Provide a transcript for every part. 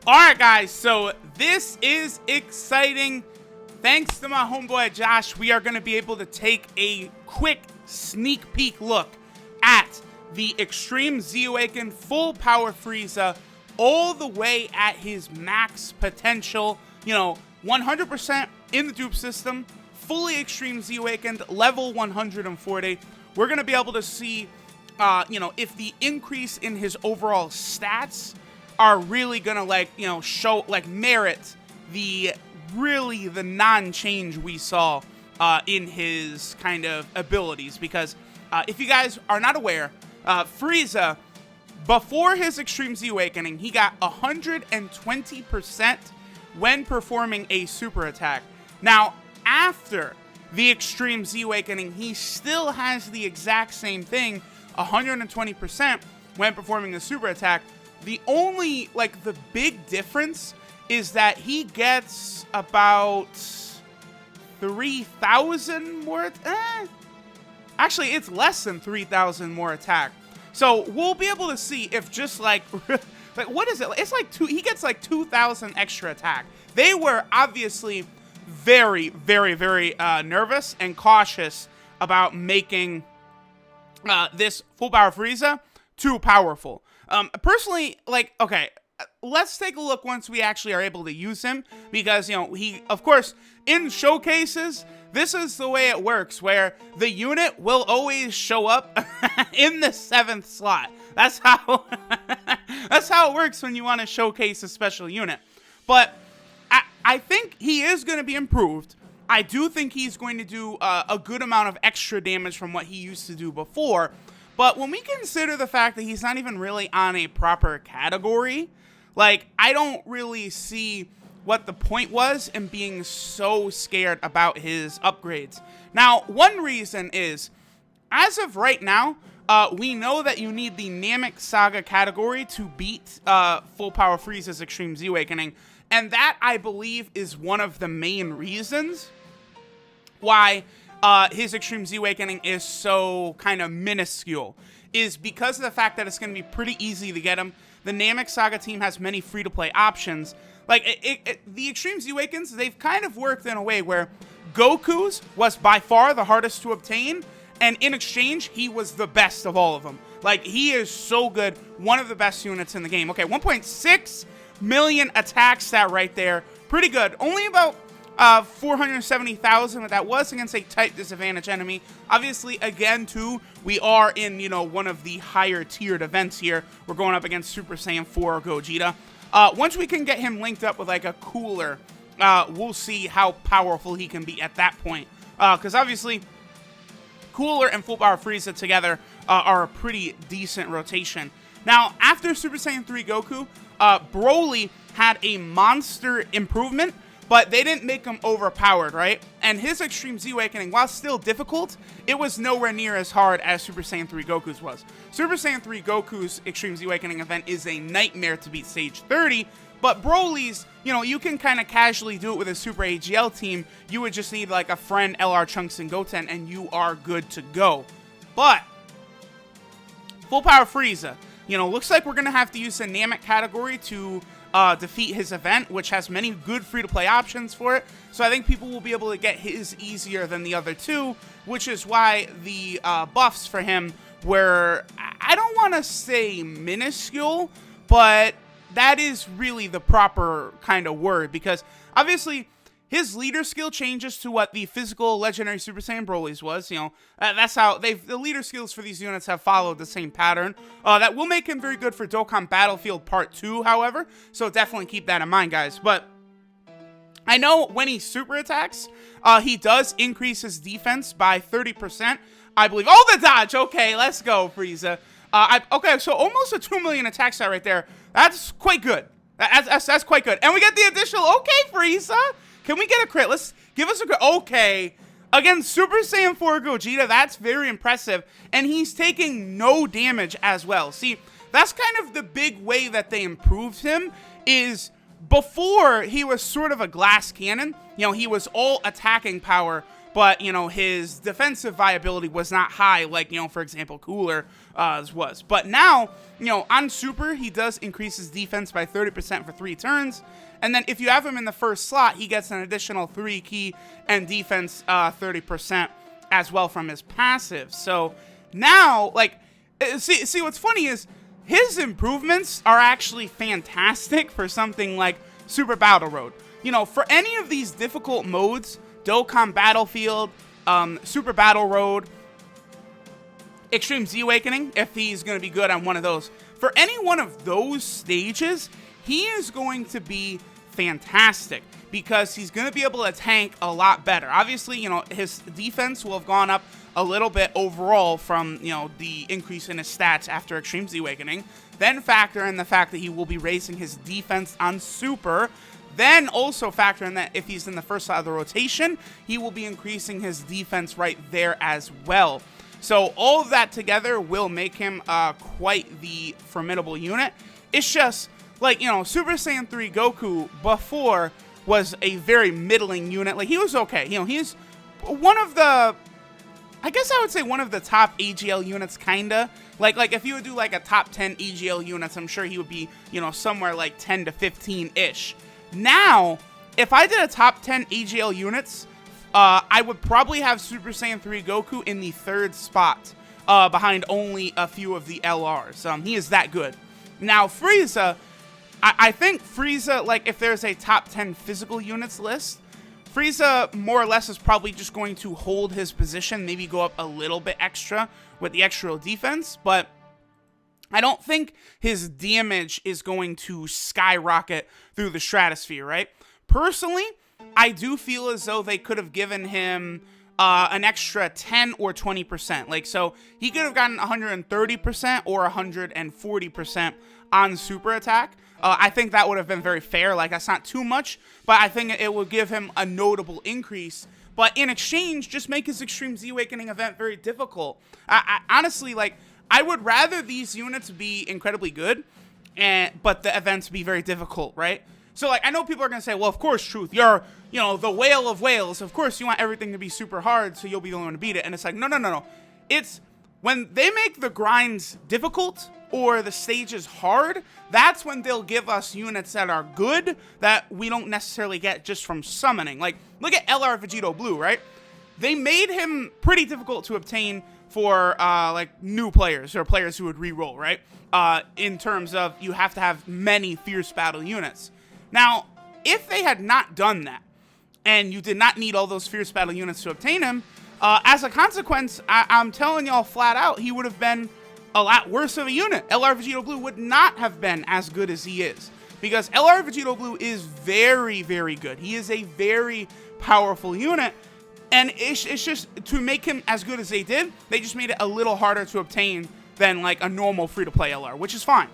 Alright guys, so this is exciting. Thanks to my homeboy Josh, we are going to be able to take a quick sneak peek look at the Extreme Z Awakened Full Power Frieza all the way at his max potential. You know, 100% in the dupe system, fully Extreme Z Awakened, level 140. We're going to be able to see, if the increase in his overall stats are really gonna merit the non-change we saw in his kind of abilities. Because if you guys are not aware, Frieza, before his Extreme Z Awakening, he got 120% when performing a super attack. Now, after the Extreme Z Awakening, he still has the exact same thing, 120% when performing a super attack. The only, the big difference is that he gets about 3,000 more, actually, it's less than 3,000 more attack. So, we'll be able to see if just, what is it? It's he gets, 2,000 extra attack. They were obviously very, very, very nervous and cautious about making this Full Power Frieza too powerful. Personally, okay, let's take a look once we actually are able to use him, because, he, of course, in showcases, this is the way it works, where the unit will always show up in the 7th slot. That's how, that's how it works when you want to showcase a special unit. But I think he is going to be improved. I do think he's going to do a good amount of extra damage from what he used to do before. But when we consider the fact that he's not even really on a proper category, I don't really see what the point was in being so scared about his upgrades. Now, one reason is, as of right now, we know that you need the Namek Saga category to beat Full Power Frieza's Extreme Z Awakening. And that, I believe, is one of the main reasons why his Extreme Z Awakening is so kind of minuscule, is because of the fact that it's going to be pretty easy to get him. The Namek Saga team has many free-to-play options. The Extreme Z Awakens, they've kind of worked in a way where Goku's was by far the hardest to obtain, and in exchange, he was the best of all of them. He is so good, one of the best units in the game. Okay, 1.6 million attack stat right there. Pretty good. Only about 470,000, but that was against a type disadvantage enemy. Obviously, again, too, we are in, one of the higher tiered events here. We're going up against Super Saiyan 4 Gogeta. Once we can get him linked up with, a cooler, we'll see how powerful he can be at that point. Because, obviously, Cooler and Full Power Frieza together are a pretty decent rotation. Now, after Super Saiyan 3 Goku, Broly had a monster improvement, but they didn't make him overpowered, right? And his Extreme Z Awakening, while still difficult, it was nowhere near as hard as Super Saiyan 3 Goku's was. Super Saiyan 3 Goku's Extreme Z Awakening event is a nightmare to beat stage 30, but Broly's, you can kind of casually do it with a Super AGL team. You would just need, a friend, LR Trunks, and Goten, and you are good to go. But Full Power Frieza, looks like we're going to have to use the Namek category to defeat his event, which has many good free-to-play options for it. So I think people will be able to get his easier than the other two, which is why the buffs for him were, I don't want to say minuscule, but that is really the proper kind of word, because obviously his leader skill changes to what the physical legendary Super Saiyan Broly's was. That's how the leader skills for these units have followed the same pattern. That will make him very good for Dokkan Battlefield Part 2, however. So definitely keep that in mind, guys. But I know when he super attacks, he does increase his defense by 30%, I believe. Oh, the dodge! Okay, let's go, Frieza. Okay, so almost a 2 million attack stat right there. That's quite good. That's quite good. And we get the additional, okay, Frieza! Can we get a crit? Let's give us a crit. Okay. Again, Super Saiyan 4 Gogeta, that's very impressive. And he's taking no damage as well. See, that's kind of the big way that they improved him, is before he was sort of a glass cannon. He was all attacking power. but, you know, his defensive viability was not high like, you know, for example, Cooler was. But now, you know, on Super, he does increase his defense by 30% for 3 turns. And then if you have him in the first slot, he gets an additional 3 key and defense 30% as well from his passive. So now, like, see what's funny is his improvements are actually fantastic for something like Super Battle Road. You know, for any of these difficult modes, Dokkan Battlefield, Super Battle Road, Extreme Z Awakening, if he's going to be good on one of those. For any one of those stages, he is going to be fantastic because he's going to be able to tank a lot better. Obviously, you know, his defense will have gone up a little bit overall from, you know, the increase in his stats after Extreme Z Awakening. Then factor in the fact that he will be raising his defense on Super. Then also factor in that if he's in the first slot of the rotation, he will be increasing his defense right there as well. So all of that together will make him quite the formidable unit. It's just, like, you know, Super Saiyan 3 Goku before was a very middling unit. Like, he was okay. You know, he's one of the, I guess I would say one of the top AGL units, kinda. Like if you would do like a top 10 AGL units, I'm sure he would be, you know, somewhere like 10 to 15-ish. Now, if I did a top 10 AGL units, I would probably have Super Saiyan 3 Goku in the 3rd spot, behind only a few of the LRs. He is that good. Now, Frieza, I think Frieza, like, if there's a top 10 physical units list, Frieza more or less is probably just going to hold his position, maybe go up a little bit extra with the extra defense, but I don't think his damage is going to skyrocket through the stratosphere, right? Personally, I do feel as though they could have given him an extra 10 or 20%. Like, so he could have gotten 130% or 140% on super attack. I think that would have been very fair. Like, that's not too much, but I think it would give him a notable increase. But in exchange, just make his Extreme Z Awakening event very difficult. I honestly, like, I would rather these units be incredibly good, but the events be very difficult, right? So, like, I know people are going to say, well, of course, Truth, you're, you know, the whale of whales. Of course, you want everything to be super hard, so you'll be the only one to beat it. And it's like, no. It's when they make the grinds difficult or the stages hard, that's when they'll give us units that are good that we don't necessarily get just from summoning. Like, look at LR Vegito Blue, right? They made him pretty difficult to obtain for, like, new players or players who would re-roll, right? In terms of you have to have many Fierce Battle units. Now, if they had not done that, and you did not need all those Fierce Battle units to obtain him, as a consequence, I'm telling y'all flat out, he would have been a lot worse of a unit. LR Vegito Blue would not have been as good as he is, because LR Vegito Blue is very, very good. He is a very powerful unit, and it's just, to make him as good as they did, they just made it a little harder to obtain than, like, a normal free-to-play LR, which is fine.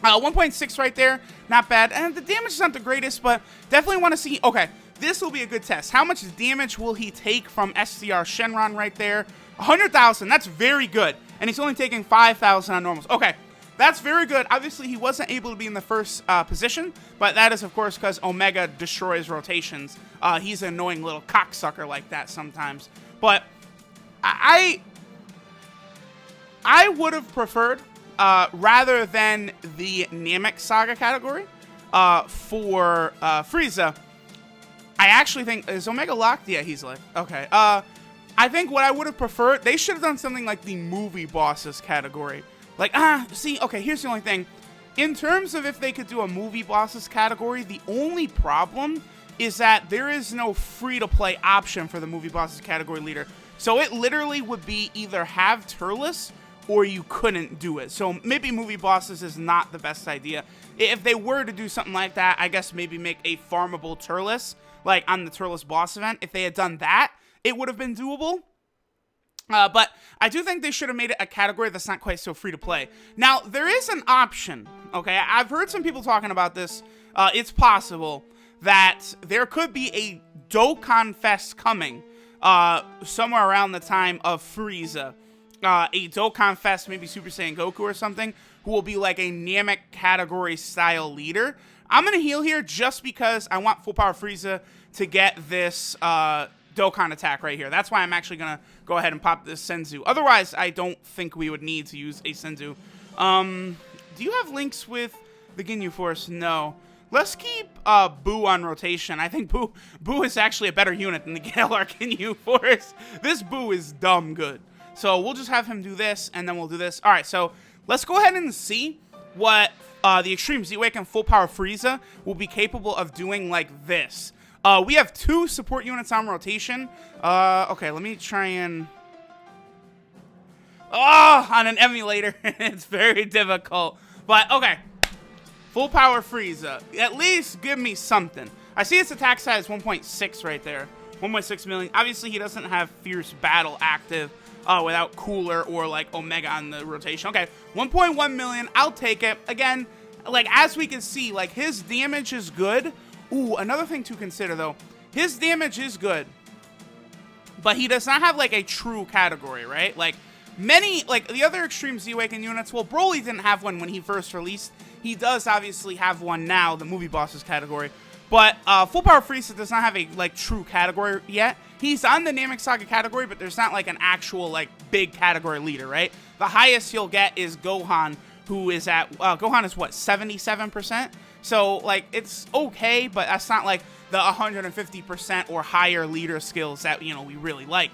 1.6 right there, not bad. And the damage is not the greatest, but definitely want to see, okay, this will be a good test. How much damage will he take from SCR Shenron right there? 100,000, that's very good. And he's only taking 5,000 on normals. Okay, that's very good. Obviously, he wasn't able to be in the first position, but that is, of course, because Omega destroys rotations. He's an annoying little cocksucker like that sometimes. But I would have preferred, rather than the Namek Saga category, for Frieza, I actually think, is Omega locked? Yeah, he's locked. Okay. I think what I would have preferred, they should have done something like the movie bosses category. Like, see, okay, here's the only thing. In terms of if they could do a movie bosses category, the only problem is that there is no free-to-play option for the movie bosses category leader. So it literally would be either have Turles or you couldn't do it. So maybe movie bosses is not the best idea. If they were to do something like that, I guess maybe make a farmable Turles, like on the Turles boss event. If they had done that, it would have been doable. But I do think they should have made it a category that's not quite so free to play. Now, there is an option, okay? I've heard some people talking about this. It's possible that there could be a Dokkan Fest coming somewhere around the time of Frieza. A Dokkan Fest, maybe Super Saiyan Goku or something, who will be like a Namek category style leader. I'm going to heal here just because I want Full Power Frieza to get this Dokkan attack right here. That's why I'm actually going to go ahead and pop this Senzu. Otherwise, I don't think we would need to use a Senzu. Do you have links with the Ginyu Force? No. Let's keep Boo on rotation. I think Boo is actually a better unit than the Galar Ginyu Force. This Boo is dumb good. So we'll just have him do this, and then we'll do this. All right, so let's go ahead and see what the Extreme Z-Awaken Full Power Frieza will be capable of doing like this. We have 2 support units on rotation. Okay, let me try and... Oh, on an emulator. It's very difficult. But, okay. Full Power Frieza. At least give me something. I see its attack size 1.6 right there. 1.6 million. Obviously, he doesn't have Fierce Battle active without Cooler or, like, Omega on the rotation. Okay, 1.1 million. I'll take it. Again, like, as we can see, like, his damage is good. Ooh, another thing to consider, though. His damage is good. But he does not have, like, a true category, right? Like, many, like, the other Extreme Z-Awaken units, well, Broly didn't have one when he first released. He does obviously have one now, the movie bosses category. But Full Power Frieza does not have a, like, true category yet. He's on the Namek Saga category, but there's not, like, an actual, like, big category leader, right? The highest you'll get is Gohan, who is at, Gohan is, what, 77%? So, like, it's okay, but that's not, like, the 150% or higher leader skills that, you know, we really like.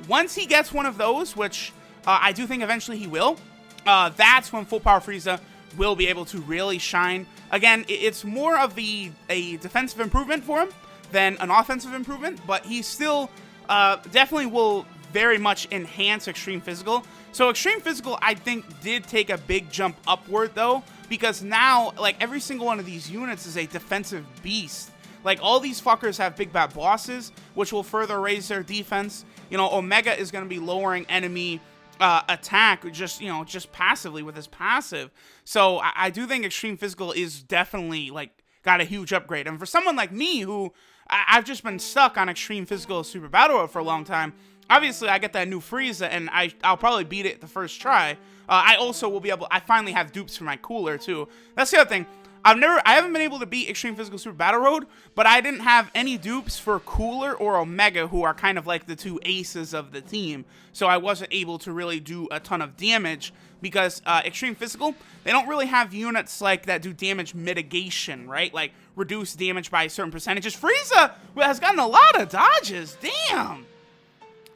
Once he gets one of those, which I do think eventually he will, that's when Full Power Frieza will be able to really shine. Again, it's more of a defensive improvement for him than an offensive improvement, but he still definitely will very much enhance Extreme Physical. So Extreme Physical, I think, did take a big jump upward, though, because now, like, every single one of these units is a defensive beast. Like, all these fuckers have big bad bosses, which will further raise their defense. You know, Omega is going to be lowering enemy attack just, you know, just passively with his passive. So I do think Extreme Physical is definitely, like, got a huge upgrade. And for someone like me, who I've just been stuck on Extreme Physical Super Battle Road for a long time, obviously I get that new Frieza, and I'll probably beat it the first try. I also will be able, I finally have dupes for my Cooler, too. That's the other thing. I haven't been able to beat Extreme Physical Super Battle Road, but I didn't have any dupes for Cooler or Omega, who are kind of like the 2 aces of the team. So I wasn't able to really do a ton of damage because Extreme Physical, they don't really have units like that do damage mitigation, right? Like reduce damage by certain percentages. Frieza has gotten a lot of dodges, damn.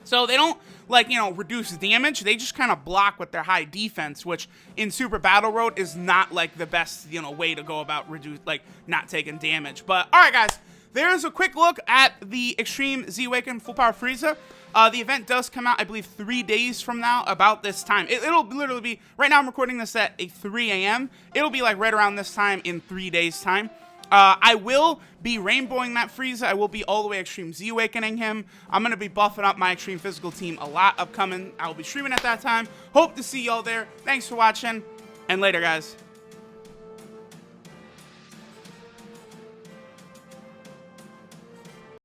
So they don't, like, you know, reduce damage. They just kind of block with their high defense, which in Super Battle Road is not, like, the best, you know, way to go about not taking damage. But, all right, guys, there's a quick look at the Extreme Z-Awaken Full Power Frieza. The event does come out, I believe, 3 days from now, about this time. It'll literally be, right now I'm recording this at 3 a.m. It'll be, like, right around this time in 3 days' time. I will be rainbowing that Frieza. I will be all the way Extreme Z-Awakening him. I'm going to be buffing up my Extreme Physical team a lot upcoming. I will be streaming at that time. Hope to see y'all there. Thanks for watching, and later, guys.